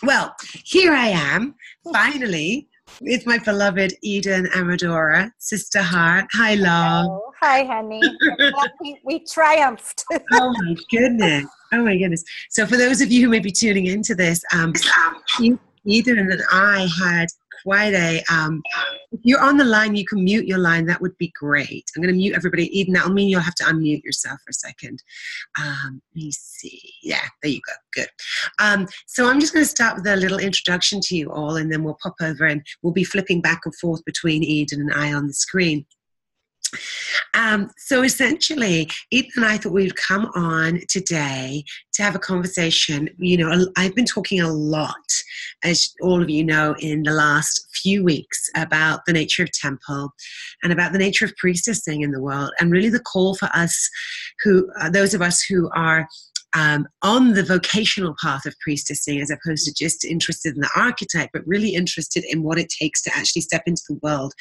Well, here I am, finally, with my beloved Eden Amadora, Sister Heart. Hi, love. Oh, hi, honey. We triumphed. Oh my goodness. Oh my goodness. So for those of you who may be tuning into this, Eden and I had quite a, if you're on the line, you can mute your line. That would be great. I'm going to mute everybody. Eden, that'll mean you'll have to unmute yourself for a second. Let me see. Yeah, there you go. Good. So I'm just going to start with a little introduction to you all, and then we'll pop over and we'll be flipping back and forth between Eden and I on the screen. So essentially, Eden and I thought we'd come on today to have a conversation. You know, I've been talking a lot, as all of you know, in the last few weeks about the nature of temple and about the nature of priestessing in the world, and really the call for us those of us who are on the vocational path of priestessing, as opposed to just interested in the archetype, but really interested in what it takes to actually step into the world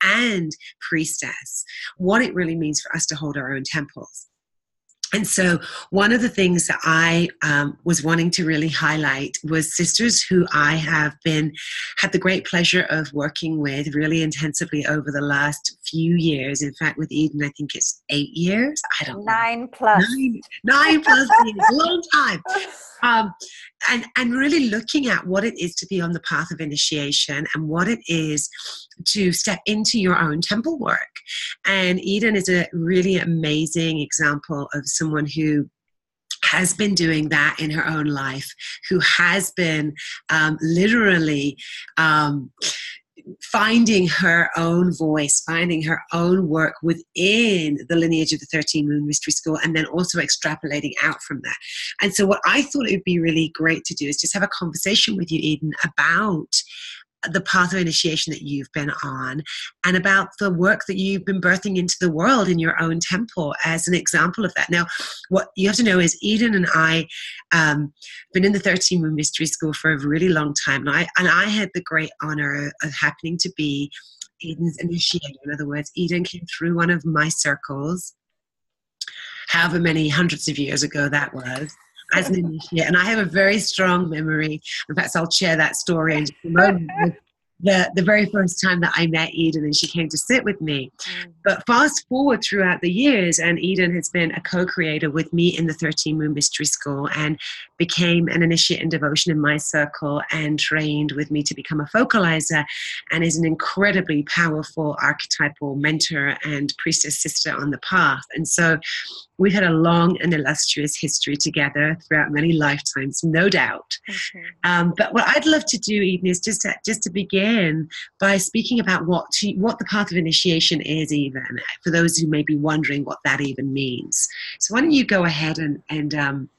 and priestess, what it really means for us to hold our own temples. And so one of the things that I was wanting to really highlight was sisters who I have had the great pleasure of working with really intensively over the last few years. In fact, with Eden, I think it's 8 years. I don't know. 9+. 9+ years, a long time. And really looking at what it is to be on the path of initiation and what it is to step into your own temple work. And Eden is a really amazing example of someone who has been doing that in her own life, who has been literally finding her own voice, finding her own work within the lineage of the 13 Moon Mystery School, and then also extrapolating out from that. And so what I thought it would be really great to do is just have a conversation with you, Eden, about the path of initiation that you've been on, and about the work that you've been birthing into the world in your own temple as an example of that. Now, what you have to know is Eden and I been in the 13 Moon Mystery School for a really long time, and I had the great honor of happening to be Eden's initiator. In other words, Eden came through one of my circles, however many hundreds of years ago that was, as an initiate. And I have a very strong memory. In fact, I'll share that story in just a moment. The very first time that I met Eden and she came to sit with me. But fast forward throughout the years, and Eden has been a co-creator with me in the 13 Moon Mystery School and became an initiate in devotion in my circle and trained with me to become a focalizer, and is an incredibly powerful archetypal mentor and priestess sister on the path. And so we've had a long and illustrious history together throughout many lifetimes, no doubt. But what I'd love to do, Eden, is just to begin by speaking about what the path of initiation is, even for those who may be wondering what that even means. So why don't you go ahead and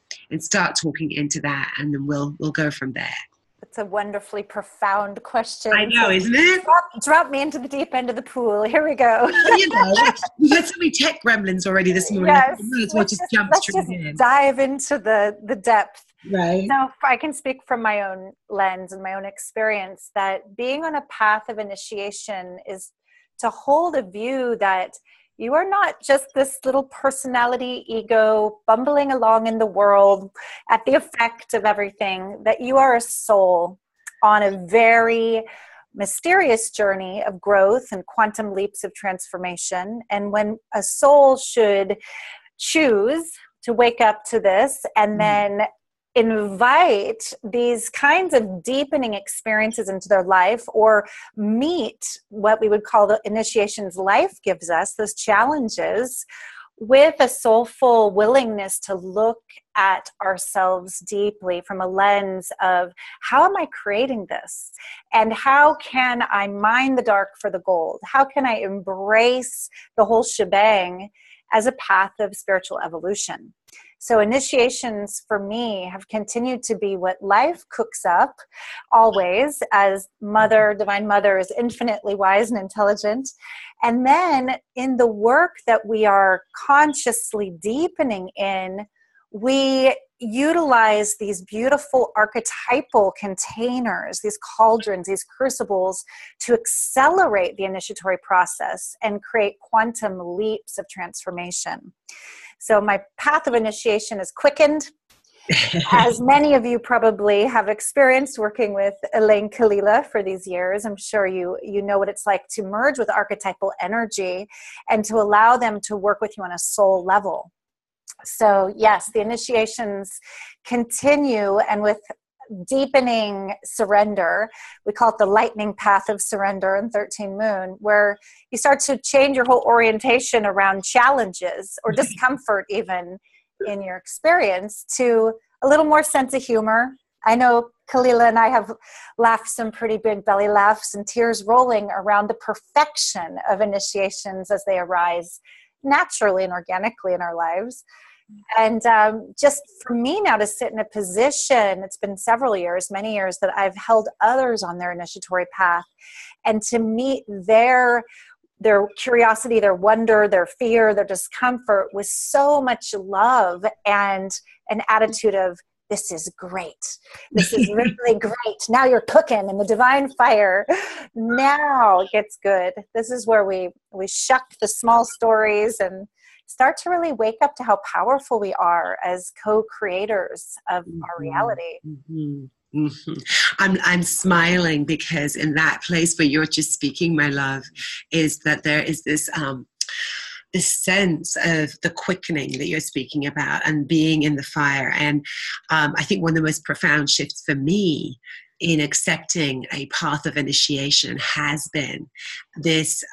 start talking into that, and then we'll go from there. It's a wonderfully profound question. I know, isn't it? Drop me into the deep end of the pool. Here we go. You know, we've had so many tech gremlins already this morning. Yes. Let's just dive into the depth. Right. So I can speak from my own lens and my own experience that being on a path of initiation is to hold a view that you are not just this little personality ego bumbling along in the world at the effect of everything, that you are a soul on a very mysterious journey of growth and quantum leaps of transformation. And when a soul should choose to wake up to this and then invite these kinds of deepening experiences into their life, or meet what we would call the initiations life gives us, those challenges, with a soulful willingness to look at ourselves deeply from a lens of how am I creating this? And how can I mine the dark for the gold? How can I embrace the whole shebang as a path of spiritual evolution? So initiations for me have continued to be what life cooks up always, as Mother, Divine Mother, is infinitely wise and intelligent. And then in the work that we are consciously deepening in, we utilize these beautiful archetypal containers, these cauldrons, these crucibles, to accelerate the initiatory process and create quantum leaps of transformation. So my path of initiation is quickened. As many of you probably have experienced working with Elaine Kalila for these years, I'm sure you know what it's like to merge with archetypal energy and to allow them to work with you on a soul level. So yes, the initiations continue, and with deepening surrender, we call it the lightning path of surrender in 13 Moon, where you start to change your whole orientation around challenges or discomfort even in your experience to a little more sense of humor. I know Kalila and I have laughed some pretty big belly laughs and tears rolling around the perfection of initiations as they arise naturally and organically in our lives. And just for me now to sit in a position, it's been several years, many years, that I've held others on their initiatory path, and to meet their curiosity, their wonder, their fear, their discomfort with so much love and an attitude of, this is great. This is really great. Now you're cooking in the divine fire. Now it gets good. This is where we shuck the small stories and start to really wake up to how powerful we are as co-creators of our reality. Mm-hmm. Mm-hmm. I'm smiling because in that place where you're just speaking, my love, is that there is this sense of the quickening that you're speaking about and being in the fire. And I think one of the most profound shifts for me in accepting a path of initiation has been this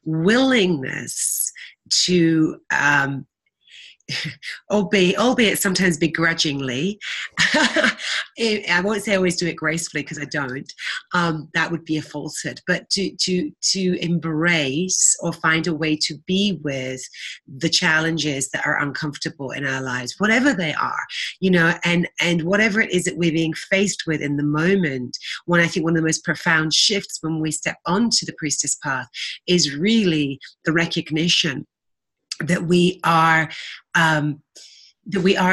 willingness to albeit sometimes begrudgingly. I won't say I always do it gracefully, because I don't. That would be a falsehood. But to embrace or find a way to be with the challenges that are uncomfortable in our lives, whatever they are, and whatever it is that we're being faced with in the moment. I think one of the most profound shifts when we step onto the priestess path is really the recognition that we are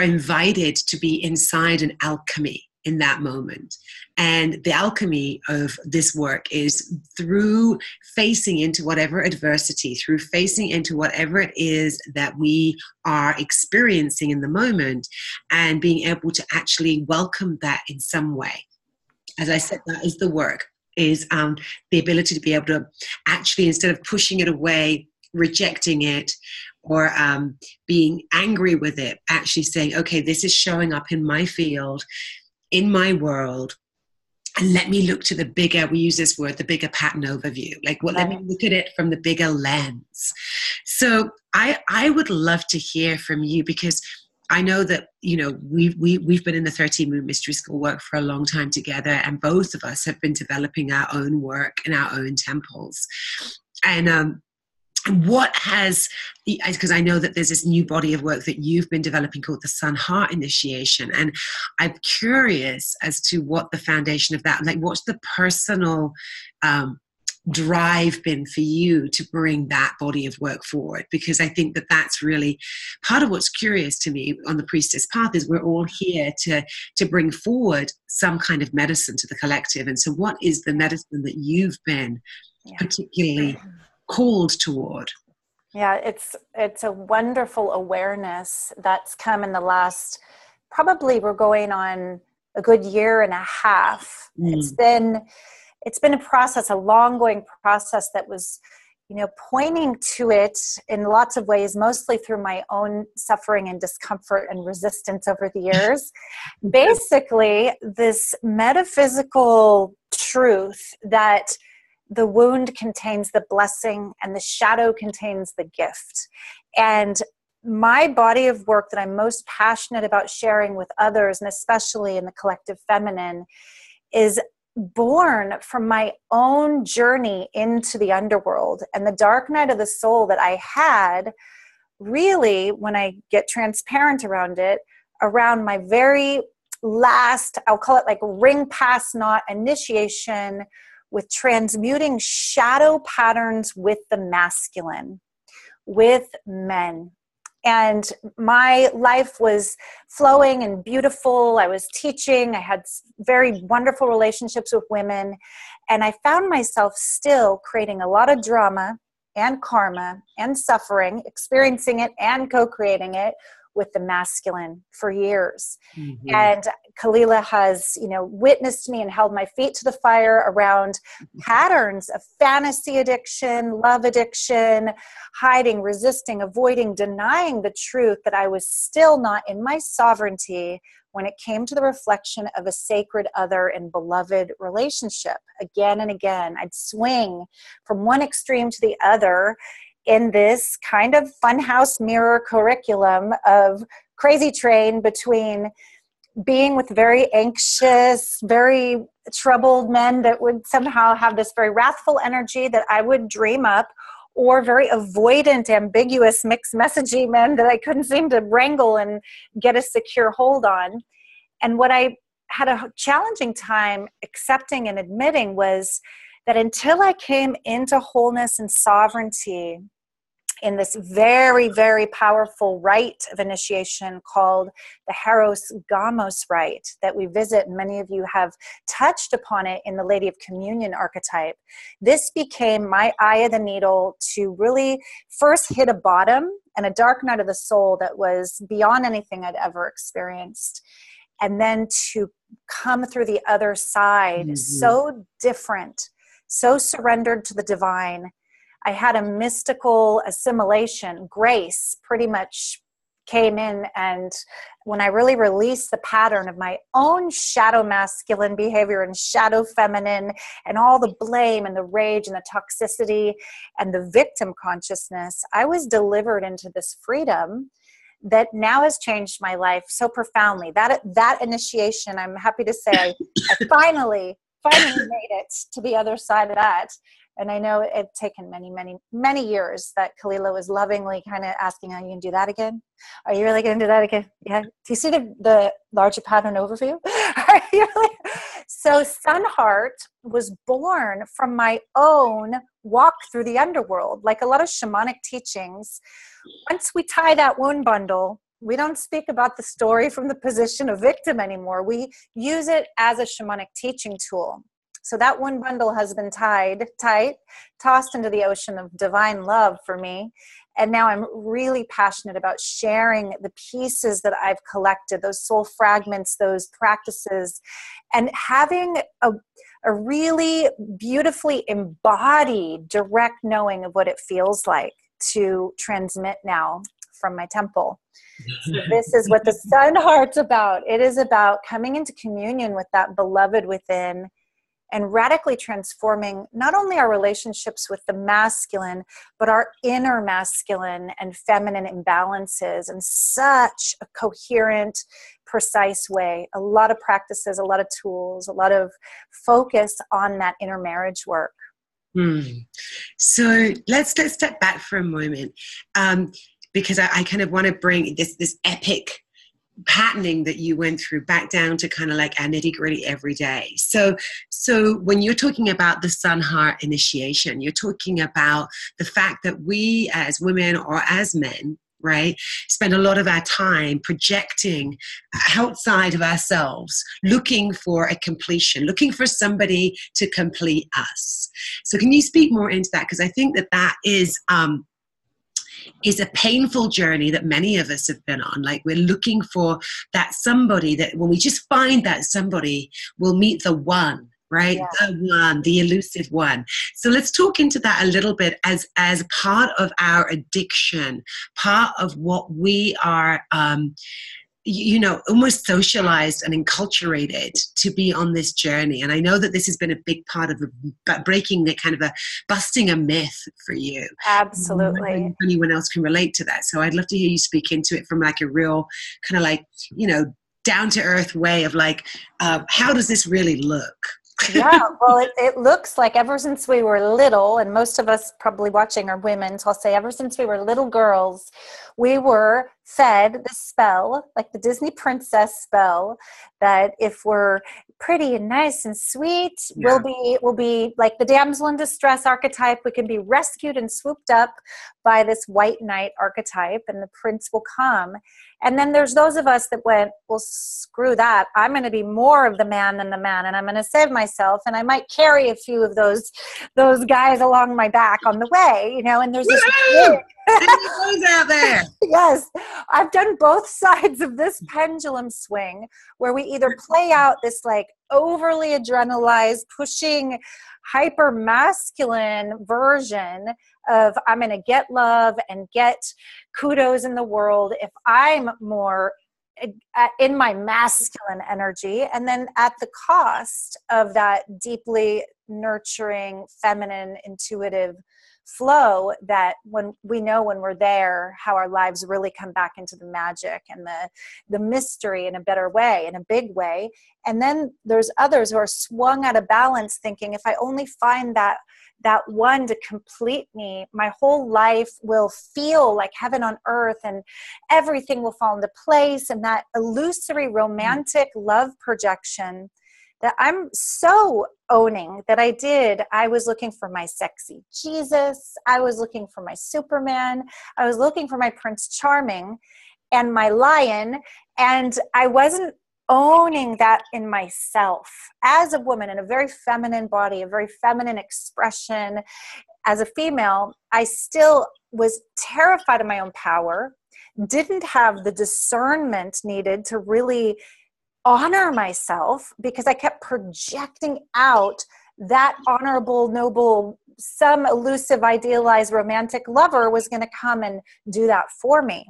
invited to be inside an alchemy in that moment. And the alchemy of this work is through facing into whatever adversity, through facing into whatever it is that we are experiencing in the moment, and being able to actually welcome that in some way. As I said, that is the work, is the ability to be able to actually, instead of pushing it away, rejecting it, or being angry with it, actually saying, okay, this is showing up in my field, in my world, and let me look to the bigger, we use this word, the bigger pattern overview. Let me look at it from the bigger lens. So I would love to hear from you, because I know that, we've been in the 13 Moon Mystery School work for a long time together, and both of us have been developing our own work in our own temples. And what has, because I know that there's this new body of work that you've been developing called the Sun Heart Initiation, and I'm curious as to what the foundation of that, what's the personal drive been for you to bring that body of work forward? Because I think that that's really part of what's curious to me on the priestess path, is we're all here to bring forward some kind of medicine to the collective. And so what is the medicine that you've been particularly called toward? Yeah, it's a wonderful awareness that's come in the last, probably we're going on a good year and a half. It's been a process, a long going process that was, pointing to it in lots of ways, mostly through my own suffering and discomfort and resistance over the years. Basically, this metaphysical truth that the wound contains the blessing and the shadow contains the gift. And my body of work that I'm most passionate about sharing with others, and especially in the collective feminine, is born from my own journey into the underworld and the dark night of the soul that I had, really, when I get transparent around it, around my very last, I'll call it ring pass knot initiation, with transmuting shadow patterns with the masculine, with men. And my life was flowing and beautiful. I was teaching. I had very wonderful relationships with women. And I found myself still creating a lot of drama and karma and suffering, experiencing it and co-creating it with the masculine for years. Mm-hmm. And Kalila has, witnessed me and held my feet to the fire around patterns of fantasy addiction, love addiction, hiding, resisting, avoiding, denying the truth that I was still not in my sovereignty when it came to the reflection of a sacred other and beloved relationship. Again and again, I'd swing from one extreme to the other in this kind of funhouse mirror curriculum of crazy train between being with very anxious, very troubled men that would somehow have this very wrathful energy that I would dream up, or very avoidant, ambiguous, mixed messaging men that I couldn't seem to wrangle and get a secure hold on. And what I had a challenging time accepting and admitting was that until I came into wholeness and sovereignty in this very, very powerful rite of initiation called the Heros Gamos rite that we visit, and many of you have touched upon it in the Lady of Communion archetype. This became my eye of the needle to really first hit a bottom and a dark night of the soul that was beyond anything I'd ever experienced. And then to come through the other side, so different, so surrendered to the divine. I had a mystical assimilation, grace pretty much came in. And when I really released the pattern of my own shadow masculine behavior and shadow feminine and all the blame and the rage and the toxicity and the victim consciousness, I was delivered into this freedom that now has changed my life so profoundly. That initiation, I'm happy to say, I finally made it to the other side of that. And I know it's taken many, many, many years that Kalila was lovingly kind of asking, are you going to do that again? Are you really going to do that again? Yeah. Do you see the larger pattern overview? Are you really? So Sunheart was born from my own walk through the underworld. Like a lot of shamanic teachings, once we tie that wound bundle, we don't speak about the story from the position of victim anymore. We use it as a shamanic teaching tool. So that one bundle has been tied tight, tossed into the ocean of divine love for me. And now I'm really passionate about sharing the pieces that I've collected, those soul fragments, those practices, and having a really beautifully embodied, direct knowing of what it feels like to transmit now from my temple. So this is what the Sun Heart's about. It is about coming into communion with that beloved within and radically transforming not only our relationships with the masculine, but our inner masculine and feminine imbalances in such a coherent, precise way. A lot of practices, a lot of tools, a lot of focus on that inner marriage work. So let's step back for a moment, because I kind of want to bring this epic patterning that you went through back down to kind of like our nitty-gritty every day. So when you're talking about the Sun Heart initiation, you're talking about the fact that we as women or as men, right, spend a lot of our time projecting outside of ourselves, looking for a completion, looking for somebody to complete us. So can you speak more into that? Because I think that is a painful journey that many of us have been on. Like we're looking for that somebody that when we just find that somebody, we'll meet the one, right? Yeah. The one, the elusive one. So let's talk into that a little bit as part of our addiction, part of what we are, almost socialized and enculturated to be on this journey. And I know that this has been a big part of breaking the kind of busting a myth for you. Absolutely. If anyone else can relate to that. So I'd love to hear you speak into it from like a real kind of like, down to earth way of like, how does this really look? Yeah, well, it looks like ever since we were little, and most of us probably watching are women, so I'll say ever since we were little girls, we were fed the spell, like the Disney princess spell, that if we're pretty and nice and sweet, yeah, we'll be like the damsel in distress archetype. We can be rescued and swooped up by this white knight archetype, and the prince will come. And then there's those of us that went, well, screw that. I'm going to be more of the man than the man, and I'm going to save myself, and I might carry a few of those guys along my back on the way, and there's this Any those out there? Yes, I've done both sides of this pendulum swing where we either play out this like overly adrenalized, pushing, hyper masculine version of I'm going to get love and get kudos in the world if I'm more in my masculine energy, and then at the cost of that deeply nurturing, feminine, intuitive flow that when we know when we're there, how our lives really come back into the magic and the mystery in a better way, in a big way. And then there's others who are swung out of balance thinking, if I only find that one to complete me, my whole life will feel like heaven on earth and everything will fall into place. And that illusory romantic love projection that I'm so owning that I was looking for my sexy Jesus. I was looking for my Superman. I was looking for my Prince Charming and my lion. And I wasn't owning that in myself as a woman in a very feminine body, a very feminine expression. As a female, I still was terrified of my own power, didn't have the discernment needed to really honor myself because I kept projecting out that honorable, noble, some elusive, idealized romantic lover was going to come and do that for me.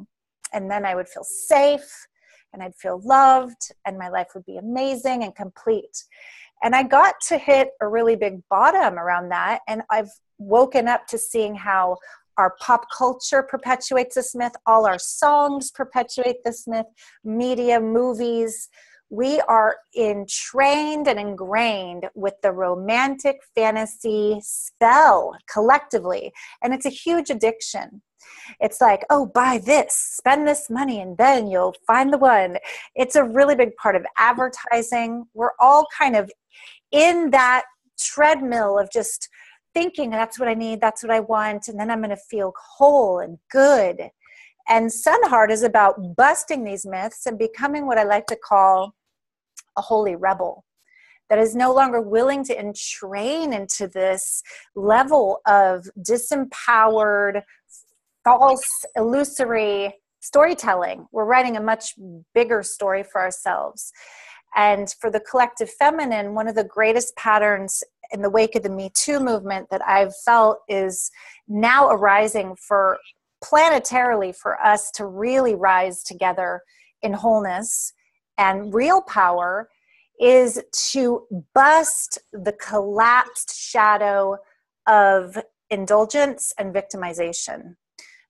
And then I would feel safe and I'd feel loved and my life would be amazing and complete. And I got to hit a really big bottom around that. And I've woken up to seeing how our pop culture perpetuates this myth. All our songs perpetuate this myth. Media, movies. We are entrained and ingrained with the romantic fantasy spell collectively. And it's a huge addiction. It's like, oh, buy this, spend this money, and then you'll find the one. It's a really big part of advertising. We're all kind of in that treadmill of just thinking that's what I need, that's what I want, and then I'm going to feel whole and good. And Sunheart is about busting these myths and becoming what I like to call a holy rebel that is no longer willing to entrain into this level of disempowered, false, illusory storytelling. We're writing a much bigger story for ourselves. And for the collective feminine, one of the greatest patterns in the wake of the Me Too movement that I've felt is now arising for planetarily for us to really rise together in wholeness and real power is to bust the collapsed shadow of indulgence and victimization.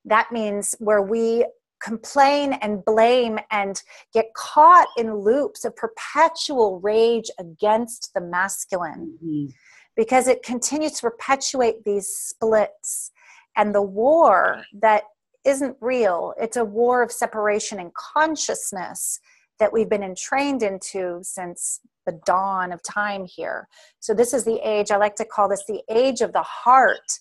That means where we complain and blame and get caught in loops of perpetual rage against the masculine, because it continues to perpetuate these splits and the war that isn't real. It's a war of separation and consciousness that we've been entrained into since the dawn of time here. So this is the age, I like to call this the age of the heart.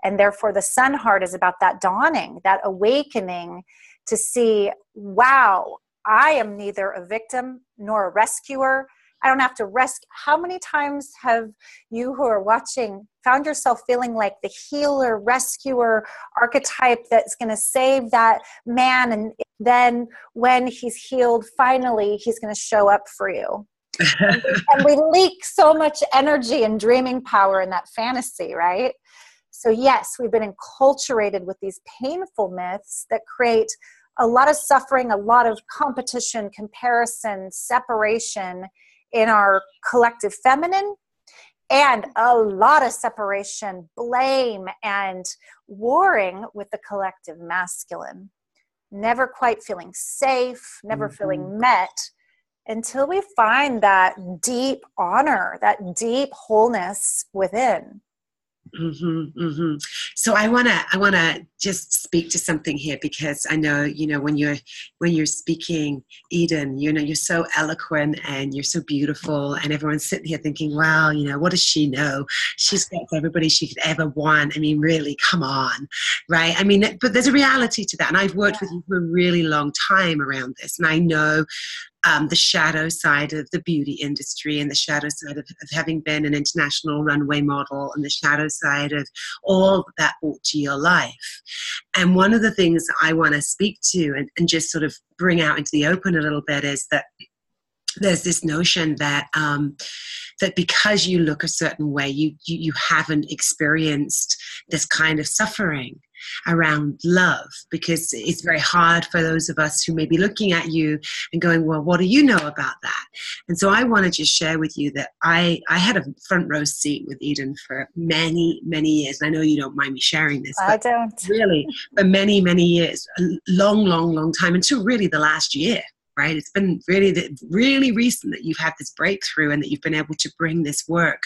And therefore the sun heart is about that dawning, that awakening to see, wow, I am neither a victim nor a rescuer. I don't have to rescue. How many times have you who are watching found yourself feeling like the healer, rescuer archetype that's going to save that man, and then when he's healed, finally, he's going to show up for you? And we leak so much energy and dreaming power in that fantasy, right? So yes, we've been enculturated with these painful myths that create a lot of suffering, a lot of competition, comparison, separation in our collective feminine, and a lot of separation, blame, and warring with the collective masculine. Never quite feeling safe, never feeling met, until we find that deep honor, that deep wholeness within. So I wanna just speak to something here, because I know, when you're speaking, Eden, you're so eloquent and you're so beautiful, and everyone's sitting here thinking, wow, what does she know? She's got everybody she could ever want. I mean, really, come on, right? I mean, but there's a reality to that, and I've worked with you for a really long time around this, and I know the shadow side of the beauty industry, and the shadow side of having been an international runway model, and the shadow side of all that brought to your life. And one of the things I want to speak to and just sort of bring out into the open a little bit is that there's this notion that that because you look a certain way, you haven't experienced this kind of suffering around love, because it's very hard for those of us who may be looking at you and going, well, what do you know about that? And so I want to just share with you that I had a front row seat with Eden for many, many years. And I know you don't mind me sharing this, I don't. really, for many, many years, a long, long, long time, until really the last year. Right? It's been really recent that you've had this breakthrough, and that you've been able to bring this work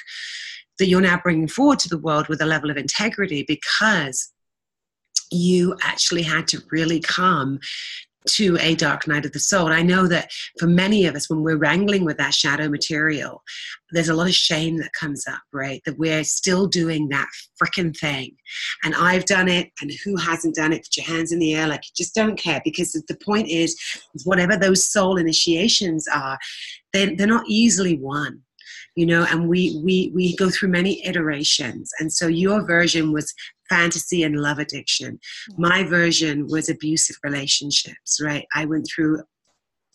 that you're now bringing forward to the world with a level of integrity, because you actually had to really come to a dark night of the soul. And I know that for many of us, when we're wrangling with that shadow material, there's a lot of shame that comes up, right? That we're still doing that frickin' thing. And I've done it, and who hasn't done it? Put your hands in the air, like you just don't care. Because the point is, whatever those soul initiations are, they're not easily won. You know, and we go through many iterations. And so your version was fantasy and love addiction. My version was abusive relationships, right? I went through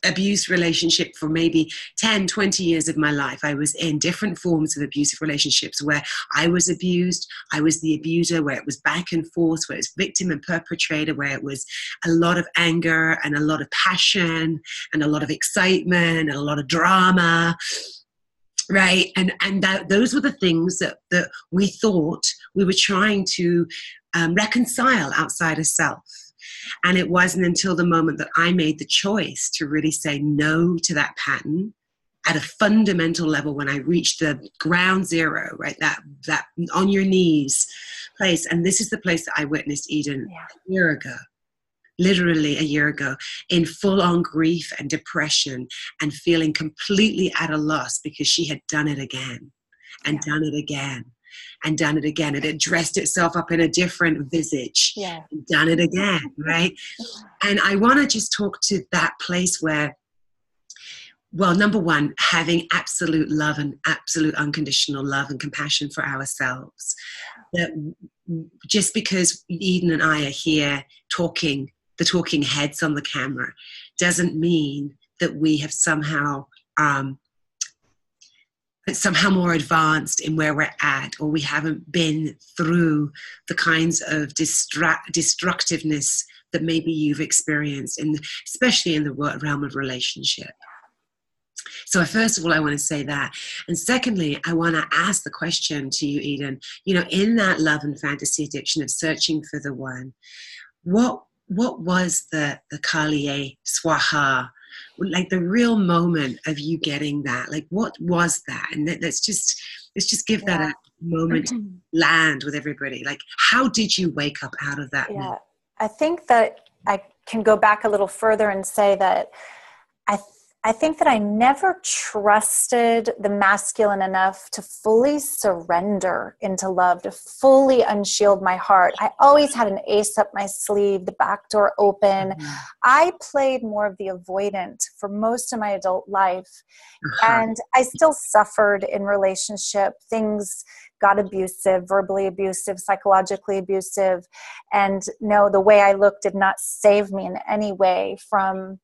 abuse relationship for maybe 10, 20 years of my life. I was in different forms of abusive relationships where I was abused, I was the abuser, where it was back and forth, where it was victim and perpetrator, where it was a lot of anger and a lot of passion and a lot of excitement and a lot of drama. Right. And those were the things that we thought we were trying to reconcile outside of self. And it wasn't until the moment that I made the choice to really say no to that pattern at a fundamental level, when I reached the ground zero, right? That on your knees place. And this is the place that I witnessed Eden a year ago. Literally a year ago, in full-on grief and depression, and feeling completely at a loss because she had done it again and done it again and done it again. It had dressed itself up in a different visage, and done it again, right? And I want to just talk to that place where, well, number one, having absolute love and absolute unconditional love and compassion for ourselves. That just because Eden and I are here talking, the talking heads on the camera, doesn't mean that we have somehow more advanced in where we're at, or we haven't been through the kinds of destructiveness that maybe you've experienced, especially in the realm of relationship. So first of all, I want to say that. And secondly, I want to ask the question to you, Eden, you know, in that love and fantasy addiction of searching for the one, what was the Kalila Swaha, like the real moment of you getting that? Like, what was that? And let's just give that a moment to land with everybody. Like, how did you wake up out of that? Yeah, I think that I can go back a little further and say that I think that I never trusted the masculine enough to fully surrender into love, to fully unshield my heart. I always had an ace up my sleeve, the back door open. I played more of the avoidant for most of my adult life. And I still suffered in relationship. Things got abusive, verbally abusive, psychologically abusive. And no, the way I looked did not save me in any way from...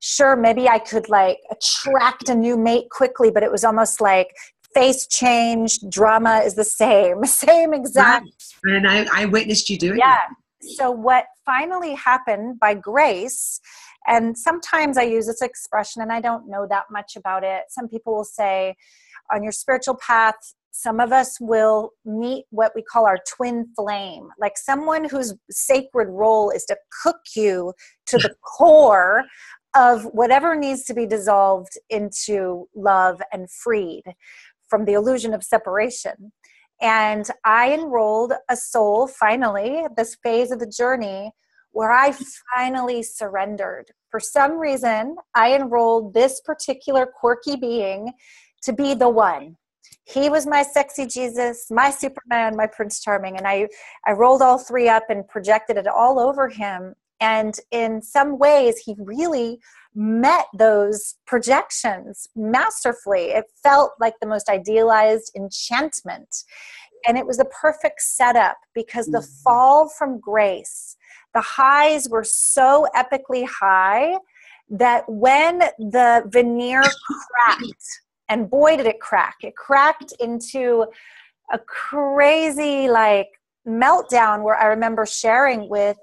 Sure, maybe I could like attract a new mate quickly, but it was almost like face change, drama is the same exact. Right. And I witnessed you doing that. So what finally happened by grace, and sometimes I use this expression and I don't know that much about it. Some people will say on your spiritual path, some of us will meet what we call our twin flame, like someone whose sacred role is to cook you to the core of whatever needs to be dissolved into love and freed from the illusion of separation. And I enrolled a soul finally, this phase of the journey, where I finally surrendered. For some reason, I enrolled this particular quirky being to be the one. He was my sexy Jesus, my Superman, my Prince Charming. And I rolled all three up and projected it all over him. And in some ways, he really met those projections masterfully. It felt like the most idealized enchantment. And it was a perfect setup because the fall from grace, the highs were so epically high that when the veneer cracked, and boy did it cracked into a crazy like meltdown where I remember sharing with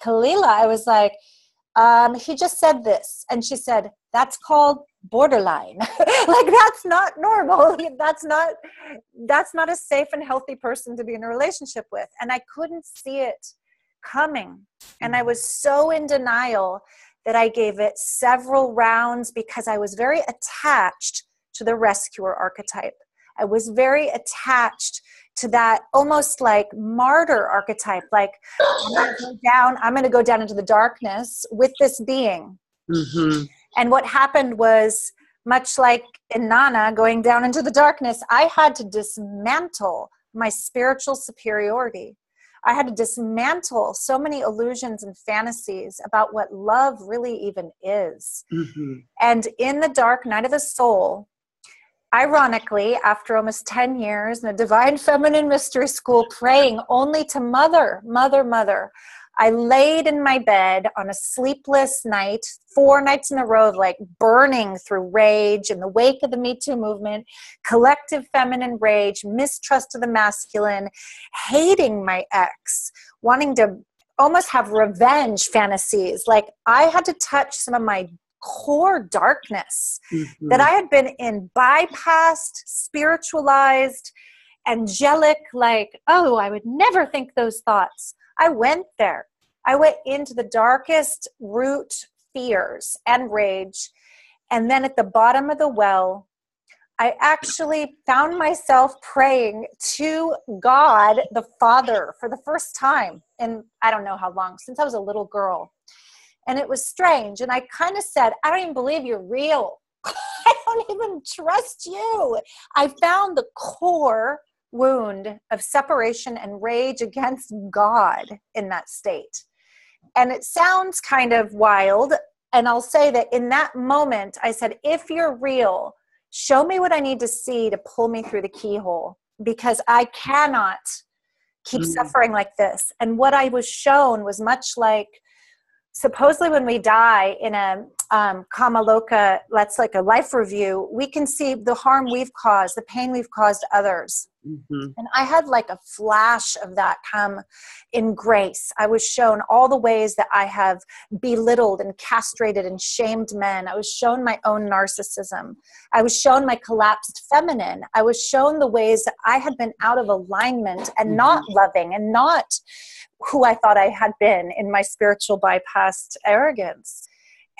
Kalila. I was like, he just said this. And she said, that's called borderline. Like, that's not normal. That's not a safe and healthy person to be in a relationship with. And I couldn't see it coming. And I was so in denial that I gave it several rounds because I was very attached to the rescuer archetype. I was very attached to that almost like martyr archetype, like I'm going to go down into the darkness with this being. Mm-hmm. And what happened was, much like in Nana going down into the darkness, I had to dismantle my spiritual superiority. I had to dismantle so many illusions and fantasies about what love really even is. Mm-hmm. And in the dark night of the soul, ironically, after almost 10 years in a divine feminine mystery school, praying only to mother, I laid in my bed on a sleepless night, 4 nights in a row of like burning through rage in the wake of the Me Too movement, collective feminine rage, mistrust of the masculine, hating my ex, wanting to almost have revenge fantasies. Like, I had to touch some of my core darkness that I had been in, bypassed, spiritualized, angelic, like, oh, I would never think those thoughts. I went there. I went into the darkest root fears and rage. And then at the bottom of the well, I actually found myself praying to God, the Father, for the first time in I don't know how long, since I was a little girl. And it was strange. And I kind of said, I don't even believe you're real. I don't even trust you. I found the core wound of separation and rage against God in that state. And it sounds kind of wild. And I'll say that in that moment, I said, if you're real, show me what I need to see to pull me through the keyhole, because I cannot keep suffering like this. And what I was shown was much like, supposedly when we die in a Kamaloka, that's like a life review, we can see the harm we've caused, the pain we've caused others. Mm-hmm. And I had like a flash of that come in grace. I was shown all the ways that I have belittled and castrated and shamed men. I was shown my own narcissism. I was shown my collapsed feminine. I was shown the ways that I had been out of alignment and not loving and not who I thought I had been in my spiritual bypassed arrogance.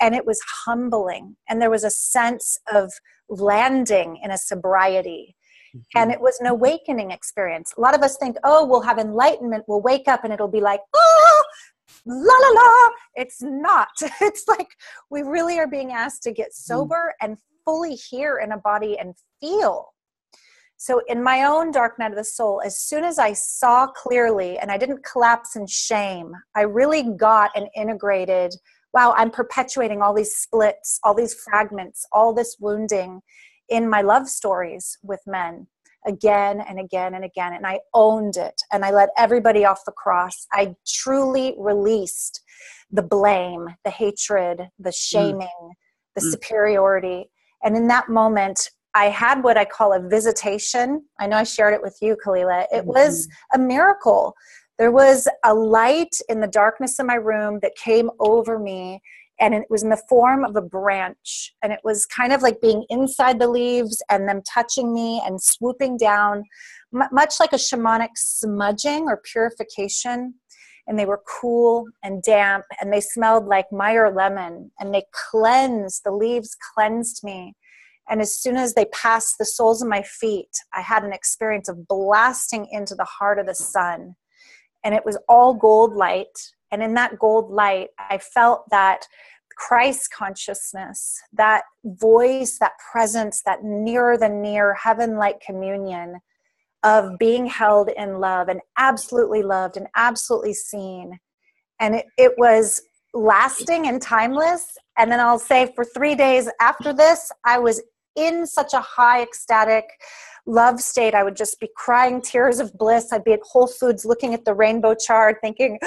And it was humbling. And there was a sense of landing in a sobriety. And it was an awakening experience. A lot of us think, oh, we'll have enlightenment. We'll wake up and it'll be like, oh, la, la, la. It's not. It's like we really are being asked to get sober and fully hear in a body and feel. So in my own dark night of the soul, as soon as I saw clearly and I didn't collapse in shame, I really got an integrated, wow, I'm perpetuating all these splits, all these fragments, all this wounding in my love stories with men again and again and again. And I owned it and I let everybody off the cross. I truly released the blame, the hatred, the shaming, the superiority. And in that moment, I had what I call a visitation. I know I shared it with you, Kalila. It was a miracle. There was a light in the darkness of my room that came over me, and it was in the form of a branch. And it was kind of like being inside the leaves and them touching me and swooping down, much like a shamanic smudging or purification. And they were cool and damp, and they smelled like Meyer lemon, and they cleansed, the leaves cleansed me. And as soon as they passed the soles of my feet, I had an experience of blasting into the heart of the sun. And it was all gold light. And in that gold light, I felt that Christ consciousness, that voice, that presence, that nearer than near heaven-like communion of being held in love and absolutely loved and absolutely seen. And it was lasting and timeless. And then I'll say for 3 days after this, I was in such a high ecstatic love state. I would just be crying tears of bliss. I'd be at Whole Foods looking at the rainbow chart thinking,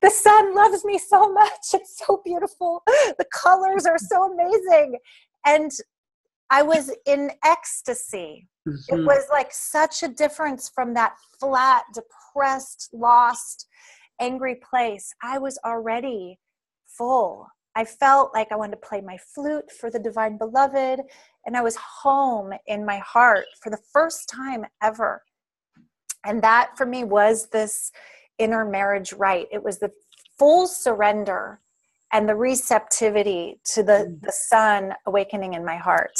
the sun loves me so much. It's so beautiful. The colors are so amazing. And I was in ecstasy. It was like such a difference from that flat, depressed, lost, angry place. I was already full. I felt like I wanted to play my flute for the divine beloved, and I was home in my heart for the first time ever. And that for me was this inner marriage rite. It was the full surrender and the receptivity to the sun awakening in my heart.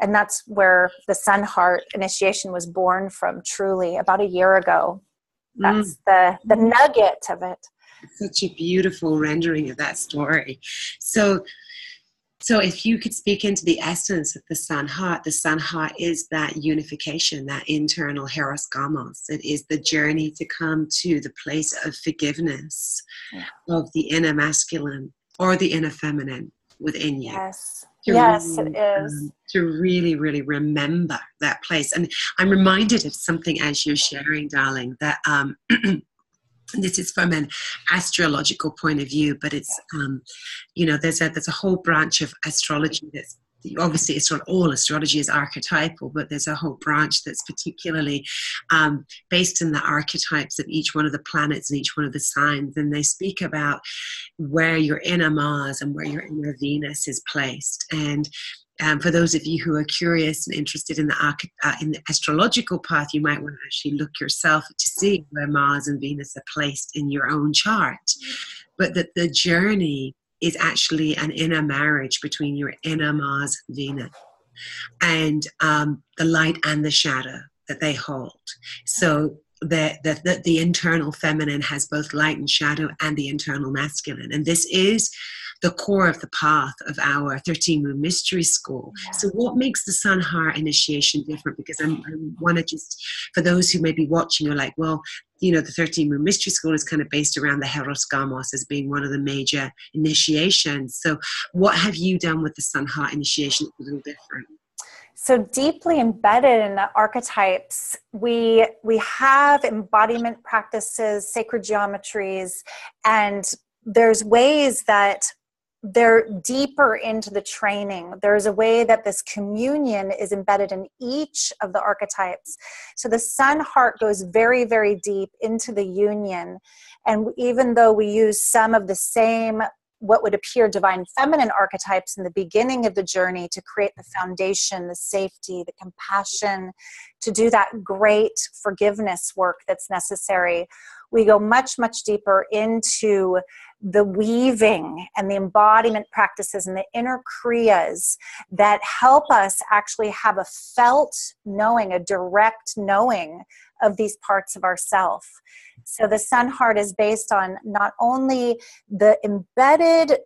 And that's where the Sun Heart initiation was born from, truly, about a year ago. That's the nugget of it. Such a beautiful rendering of that story. So if you could speak into the essence of the Sun Heart is that unification, that internal Heros Gamos. It is the journey to come to the place of forgiveness of the inner masculine or the inner feminine within you. Yes. It is. To really, really remember that place. And I'm reminded of something as you're sharing, darling, that this is from an astrological point of view, but it's, there's a whole branch of astrology that's, obviously all astrology is archetypal, but there's a whole branch that's particularly based in the archetypes of each one of the planets and each one of the signs. And they speak about where your inner Mars and where your inner Venus is placed. And for those of you who are curious and interested in the astrological path, you might want to actually look yourself to see where Mars and Venus are placed in your own chart. But that the journey is actually an inner marriage between your inner Mars, Venus, and the light and the shadow that they hold. So the internal feminine has both light and shadow, and the internal masculine. And this is the core of the path of our 13 Moon Mystery School. Yeah. So what makes the Sun Heart initiation different? Because I want to just, for those who may be watching, you're like, well, the 13 Moon Mystery School is kind of based around the Heros Gamos as being one of the major initiations. So what have you done with the Sun Heart initiation that's a little different? So deeply embedded in the archetypes, we have embodiment practices, sacred geometries, and there's ways that they're deeper into the training. There's a way that this communion is embedded in each of the archetypes. So the Sun Heart goes very, very deep into the union. And even though we use some of the same, what would appear divine feminine archetypes in the beginning of the journey to create the foundation, the safety, the compassion, to do that great forgiveness work that's necessary, we go much, much deeper into the weaving and the embodiment practices and the inner kriyas that help us actually have a felt knowing, a direct knowing of these parts of ourself. So the Sun Heart is based on not only the embedded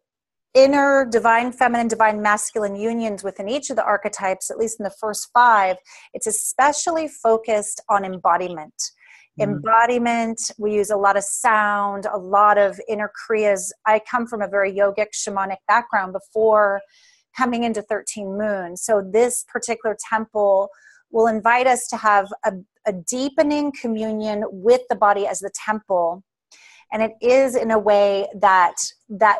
inner divine feminine, divine masculine unions within each of the archetypes, at least in the first 5, it's especially focused on embodiment. Embodiment, we use a lot of sound, a lot of inner kriyas. I come from a very yogic, shamanic background before coming into 13 Moon. So this particular temple will invite us to have a deepening communion with the body as the temple. And it is in a way that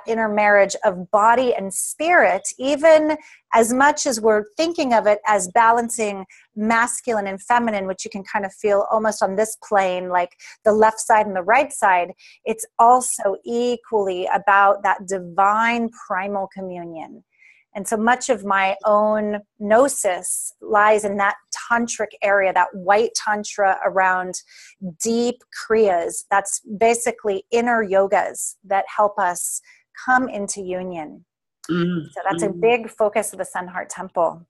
inner marriage of body and spirit, even as much as we're thinking of it as balancing masculine and feminine, which you can kind of feel almost on this plane, like the left side and the right side, it's also equally about that divine primal communion. And so much of my own gnosis lies in that tantric area, that white tantra around deep kriyas. That's basically inner yogas that help us come into union. So that's a big focus of the Sun Heart Temple.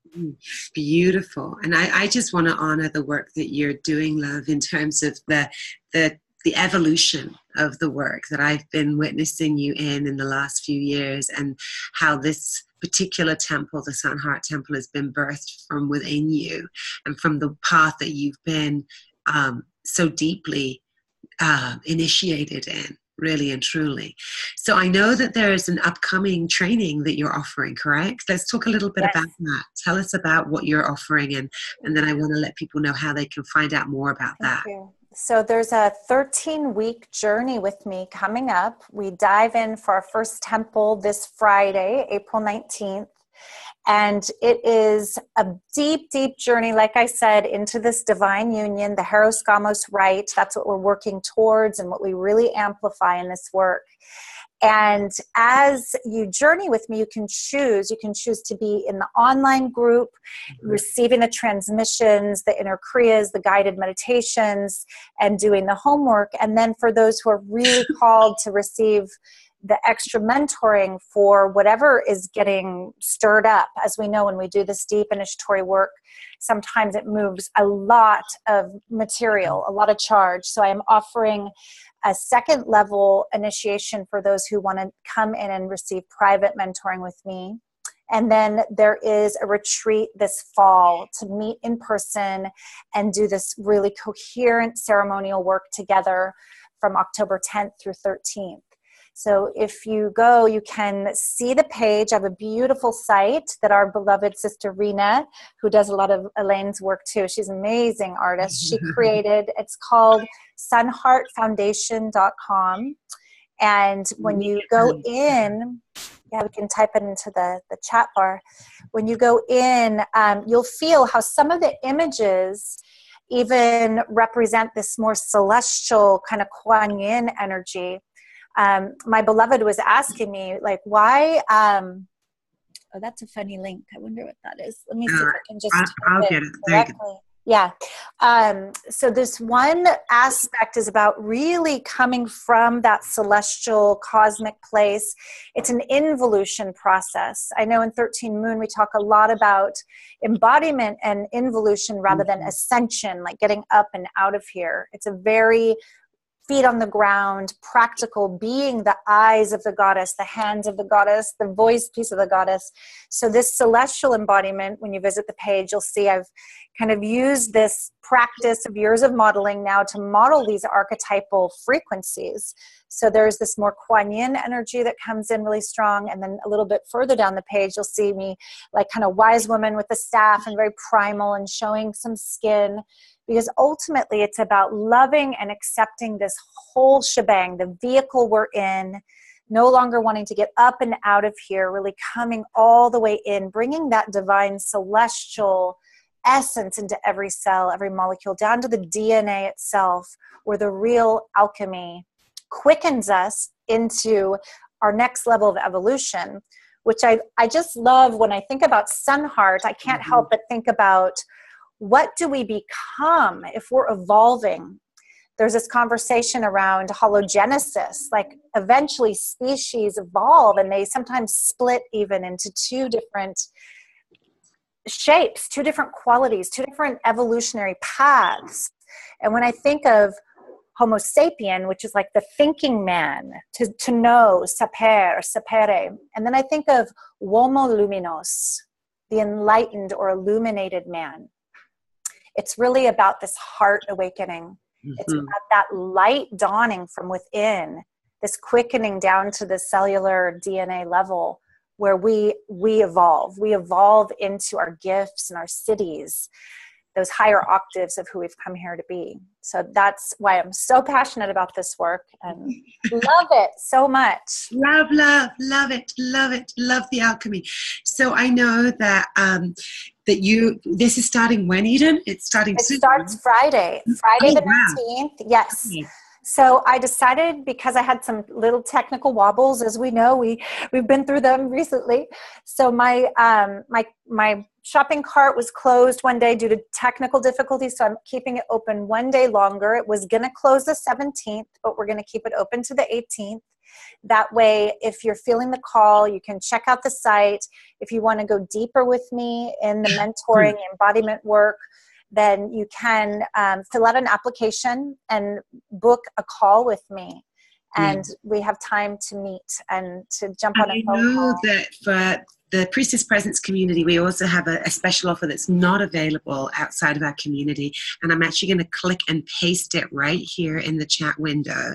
Beautiful. And I just want to honor the work that you're doing, love, in terms of the evolution of the work that I've been witnessing you in the last few years, and how this particular temple, the Sun Heart Temple, has been birthed from within you and from the path that you've been so deeply initiated in. really and truly. So I know that there is an upcoming training that you're offering, correct? Let's talk a little bit Yes. about that. Tell us about what you're offering, and then I want to let people know how they can find out more about Thank that. you. So there's a 13-week journey with me coming up. We dive in for our first temple this Friday, April 19th. And it is a deep, deep journey, like I said, into this divine union, the Heros Gamos rite. That's what we're working towards and what we really amplify in this work. And as you journey with me, you can choose to be in the online group, receiving the transmissions, the inner kriyas, the guided meditations, and doing the homework. And then for those who are really called to receive the extra mentoring for whatever is getting stirred up. As we know, when we do this deep initiatory work, sometimes it moves a lot of material, a lot of charge. So I am offering a second level initiation for those who want to come in and receive private mentoring with me. And then there is a retreat this fall to meet in person and do this really coherent ceremonial work together from October 10th through 13th. So if you go, you can see the page. I have a beautiful site that our beloved sister Rena, who does a lot of Elaine's work too, she's an amazing artist, she created. It's called sunheartfoundation.com. And when you go in, yeah, we can type it into the chat bar. When you go in, you'll feel how some of the images even represent this more celestial kind of Kuan Yin energy. My beloved was asking me, like, why, oh, that's a funny link. I wonder what that is. Let me see if I can just I'll get it. There you go. Yeah. So this one aspect is about really coming from that celestial cosmic place. It's an involution process. I know in 13 Moon, we talk a lot about embodiment and involution rather than ascension, like getting up and out of here. It's a very feet on the ground, practical, being the eyes of the goddess, the hands of the goddess, the voice piece of the goddess. So this celestial embodiment, when you visit the page, you'll see I've kind of used this practice of years of modeling now to model these archetypal frequencies. So there's this more Kuan Yin energy that comes in really strong. And then a little bit further down the page, you'll see me like kind of wise woman with the staff and very primal and showing some skin. Because ultimately it's about loving and accepting this whole shebang, the vehicle we're in, no longer wanting to get up and out of here, really coming all the way in, bringing that divine celestial essence into every cell, every molecule, down to the DNA itself, where the real alchemy quickens us into our next level of evolution, which I just love. When I think about Sun Heart, I can't help but think about, what do we become if we're evolving? There's this conversation around hologenesis, like eventually species evolve and they sometimes split even into two different shapes, two different qualities, two different evolutionary paths. And when I think of Homo sapien, which is like the thinking man, to know, sapere, and then I think of Uomo luminos, the enlightened or illuminated man. It's really about this heart awakening. It's about that light dawning from within, this quickening down to the cellular DNA level where we evolve. We evolve into our gifts and our cities, those higher octaves of who we've come here to be. So that's why I'm so passionate about this work and love it so much. Love it. Love the alchemy. So I know that this is starting when, Eden? It's starting soon. It starts Friday the 19th. Yes. Okay. So I decided, because I had some little technical wobbles, as we know, we've been through them recently. So my shopping cart was closed one day due to technical difficulties, so I'm keeping it open one day longer. It was going to close the 17th, but we're going to keep it open to the 18th. That way, if you're feeling the call, you can check out the site. If you want to go deeper with me in the mentoring, embodiment work, then you can fill out an application and book a call with me. And we have time to meet and to jump on a phone call. I know that the Priestess Presence community, we also have a special offer that's not available outside of our community. And I'm actually going to click and paste it right here in the chat window.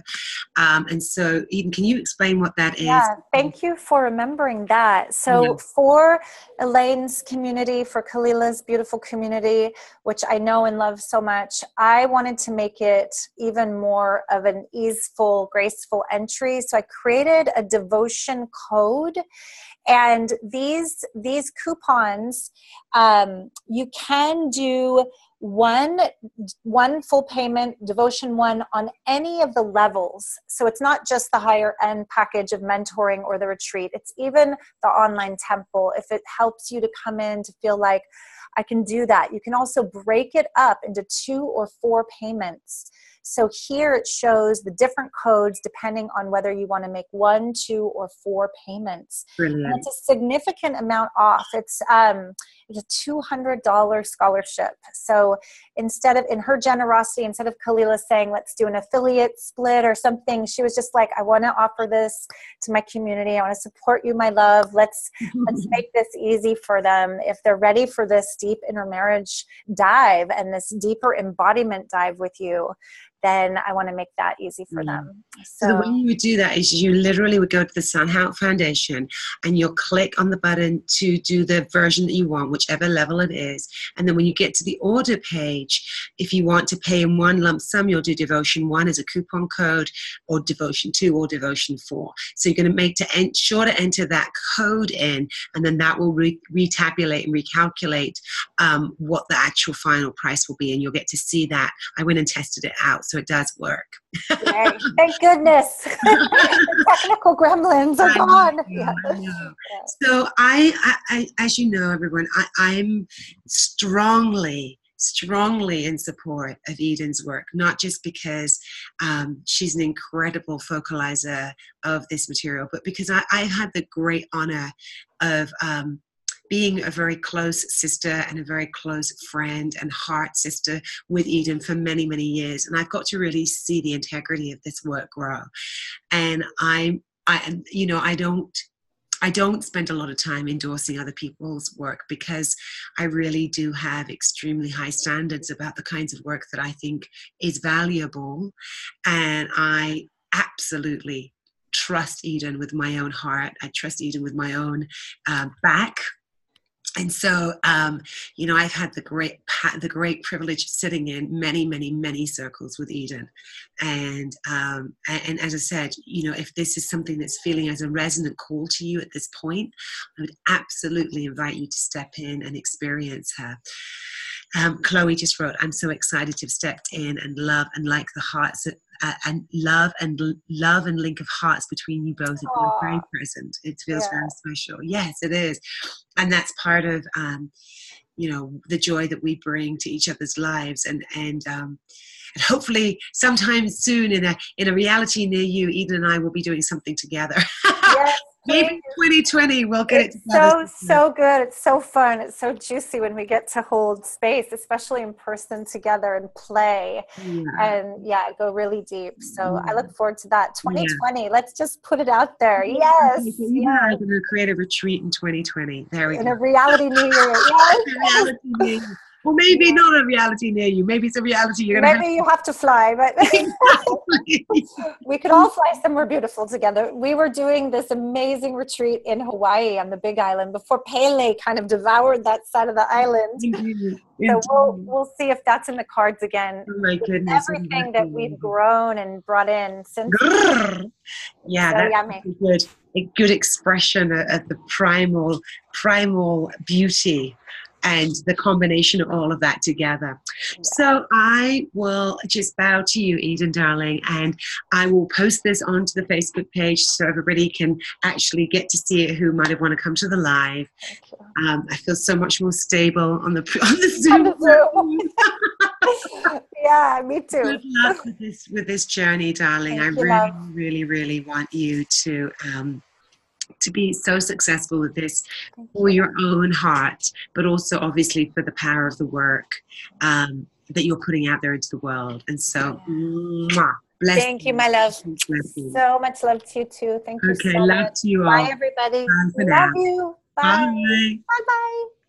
And so, Eden, can you explain what that is? Yeah, thank you for remembering that. So for Elaine's community, for Kalila's beautiful community, which I know and love so much, I wanted to make it even more of an easeful, graceful entry. So I created a devotion code. And these coupons, you can do one full payment, devotion one, on any of the levels. So it's not just the higher end package of mentoring or the retreat. It's even the online temple. If it helps you to come in to feel like I can do that, you can also break it up into 2 or 4 payments. So here it shows the different codes depending on whether you want to make 1, 2, or 4 payments. Brilliant. And it's a significant amount off. It's a $200 scholarship. So instead of, in her generosity, instead of Kalila saying, let's do an affiliate split or something, she was just like, I want to offer this to my community. I want to support you, my love. Let's make this easy for them. If they're ready for this deep intermarriage dive and this deeper embodiment dive with you, then I want to make that easy for them. So the way you would do that is you literally would go to the Sunhout Foundation and you'll click on the button to do the version that you want, whichever level it is. And then when you get to the order page, if you want to pay in one lump sum, you'll do Devotion 1 as a coupon code, or Devotion 2 or Devotion 4. So you're going to make sure to enter that code in, and then that will retabulate and recalculate what the actual final price will be. And you'll get to see that. I went and tested it out. So it does work. Yay. Thank goodness. The technical gremlins are gone. I know. So I, as you know, everyone, I'm strongly in support of Eden's work, not just because she's an incredible focalizer of this material, but because I've had the great honor of being a very close sister and a very close friend and heart sister with Eden for many, many years. And I've got to really see the integrity of this work grow. And I don't spend a lot of time endorsing other people's work, because I really do have extremely high standards about the kinds of work that I think is valuable. And I absolutely trust Eden with my own heart. I trust Eden with my own back. And so, I've had the great privilege of sitting in many, many, many circles with Eden. And as I said, if this is something that's feeling as a resonant call to you at this point, I would absolutely invite you to step in and experience her. Chloe just wrote, I'm so excited to have stepped in and love and like the hearts and love and link of hearts between you both. It feels very present. It feels very special. Yes, it is. And that's part of, the joy that we bring to each other's lives. And hopefully sometime soon in a reality near you, Eden and I will be doing something together. Yes. Maybe 2020 we'll get it together. So good. It's so fun. It's so juicy when we get to hold space, especially in person together and play and go really deep. So I look forward to that. 2020. Let's just put it out there. Yes. I'm going to create a retreat in 2020. There we go. In a reality New Year. Yes. Reality New Year. Well, maybe not a reality near you. Maybe it's a reality you're going to Maybe you have to fly, but we could all fly somewhere beautiful together. We were doing this amazing retreat in Hawaii on the Big Island before Pele kind of devoured that side of the island. So we'll see if that's in the cards again. Oh my goodness. Everything that we've grown and brought in since. Yeah, so that's a good expression of the primal beauty and the combination of all of that together. So I will just bow to you, Eden, darling, and I will post this onto the Facebook page so everybody can actually get to see it who might have want to come to the live. I feel so much more stable on the Zoom. Yeah, me too. Good luck with this journey, darling. I really, really, really want you to be so successful with this for your own heart, but also obviously for the power of the work that you're putting out there into the world. And so, bless Thank you, my love. So much love to you too. Thank you so much. Okay, love to you all. Bye, everybody. Love you. Bye. Bye. Bye bye.